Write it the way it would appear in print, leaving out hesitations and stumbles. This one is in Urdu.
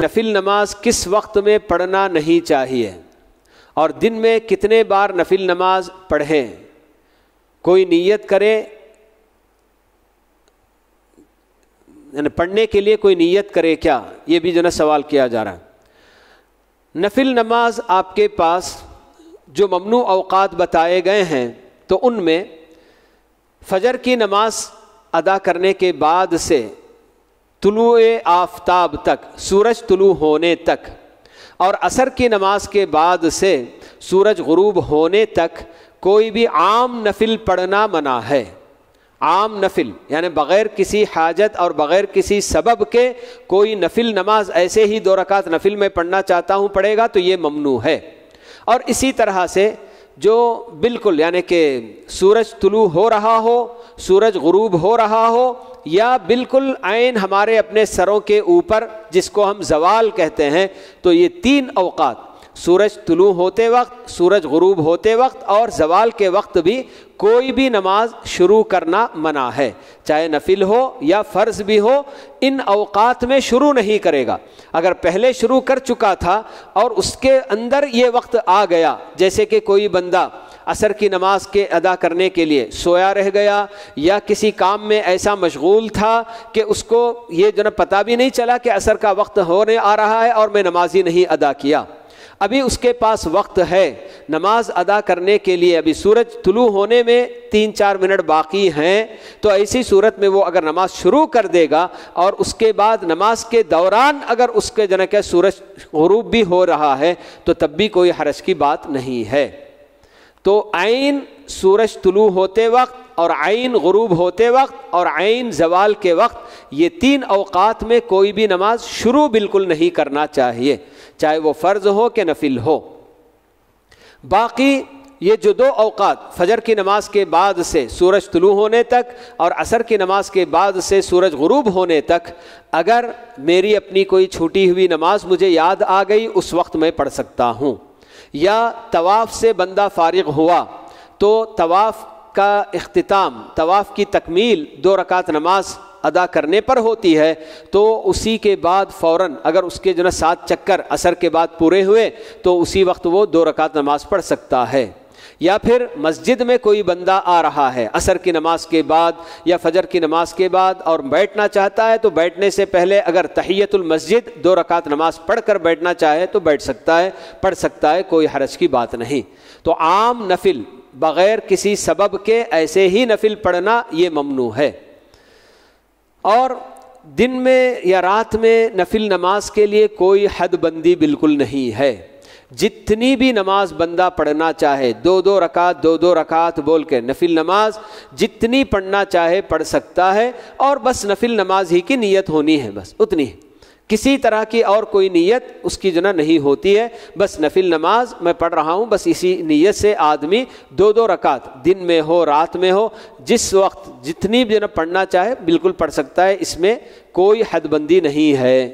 نفل نماز کس وقت میں پڑھنا نہیں چاہیے اور دن میں کتنے بار نفل نماز پڑھیں؟ کوئی نیت کرے، یعنی پڑھنے کے لیے کوئی نیت کرے کیا؟ یہ بھی جو نا سوال کیا جا رہا ہے۔ نفل نماز آپ کے پاس جو ممنوع اوقات بتائے گئے ہیں تو ان میں فجر کی نماز ادا کرنے کے بعد سے طلوع آفتاب تک، سورج طلوع ہونے تک، اور عصر کی نماز کے بعد سے سورج غروب ہونے تک کوئی بھی عام نفل پڑھنا منع ہے۔ عام نفل یعنی بغیر کسی حاجت اور بغیر کسی سبب کے کوئی نفل نماز ایسے ہی 2 رکعت نفل میں پڑھنا چاہتا ہوں پڑھے گا تو یہ ممنوع ہے۔ اور اسی طرح سے جو بالکل یعنی کہ سورج طلوع ہو رہا ہو، سورج غروب ہو رہا ہو، یا بالکل عین ہمارے اپنے سروں کے اوپر جس کو ہم زوال کہتے ہیں، تو یہ 3 اوقات، سورج طلوع ہوتے وقت، سورج غروب ہوتے وقت اور زوال کے وقت بھی کوئی بھی نماز شروع کرنا منع ہے، چاہے نفل ہو یا فرض بھی ہو۔ ان اوقات میں شروع نہیں کرے گا۔ اگر پہلے شروع کر چکا تھا اور اس کے اندر یہ وقت آ گیا، جیسے کہ کوئی بندہ عصر کی نماز کے ادا کرنے کے لیے سویا رہ گیا یا کسی کام میں ایسا مشغول تھا کہ اس کو یہ جو نا پتہ بھی نہیں چلا کہ عصر کا وقت ہونے آ رہا ہے اور میں نماز ہی نہیں ادا کیا، ابھی اس کے پاس وقت ہے نماز ادا کرنے کے لیے، ابھی سورج طلوع ہونے میں 3-4 منٹ باقی ہیں، تو ایسی صورت میں وہ اگر نماز شروع کر دے گا اور اس کے بعد نماز کے دوران اگر اس کے جو کہ سورج غروب بھی ہو رہا ہے تو تب بھی کوئی حرج کی بات نہیں ہے۔ تو عین سورج طلوع ہوتے وقت اور عین غروب ہوتے وقت اور عین زوال کے وقت، یہ 3 اوقات میں کوئی بھی نماز شروع بالکل نہیں کرنا چاہیے، چاہے وہ فرض ہو کہ نفل ہو۔ باقی یہ جو 2 اوقات فجر کی نماز کے بعد سے سورج طلوع ہونے تک اور عصر کی نماز کے بعد سے سورج غروب ہونے تک، اگر میری اپنی کوئی چھوٹی ہوئی نماز مجھے یاد آ گئی اس وقت میں پڑھ سکتا ہوں، یا طواف سے بندہ فارغ ہوا تو طواف کا اختتام، طواف کی تکمیل 2 رکعت نماز ادا کرنے پر ہوتی ہے، تو اسی کے بعد فوراً اگر اس کے جو 7 چکر عصر کے بعد پورے ہوئے تو اسی وقت وہ 2 رکعت نماز پڑھ سکتا ہے۔ یا پھر مسجد میں کوئی بندہ آ رہا ہے عصر کی نماز کے بعد یا فجر کی نماز کے بعد اور بیٹھنا چاہتا ہے، تو بیٹھنے سے پہلے اگر تحیۃ المسجد 2 رکعت نماز پڑھ کر بیٹھنا چاہے تو بیٹھ سکتا ہے، پڑھ سکتا ہے، کوئی حرج کی بات نہیں۔ تو عام نفل بغیر کسی سبب کے ایسے ہی نفل پڑھنا یہ ممنوع ہے۔ اور دن میں یا رات میں نفل نماز کے لیے کوئی حد بندی بالکل نہیں ہے، جتنی بھی نماز بندہ پڑھنا چاہے، 2 رکعت بول کے نفل نماز جتنی پڑھنا چاہے پڑھ سکتا ہے، اور بس نفل نماز ہی کی نیت ہونی ہے، بس اتنی، کسی طرح کی اور کوئی نیت اس کی جنا نہیں ہوتی ہے، بس نفل نماز میں پڑھ رہا ہوں، بس اسی نیت سے آدمی 2 رکعت دن میں ہو رات میں ہو جس وقت جتنی بھی جنا پڑھنا چاہے بالکل پڑھ سکتا ہے، اس میں کوئی حد بندی نہیں ہے۔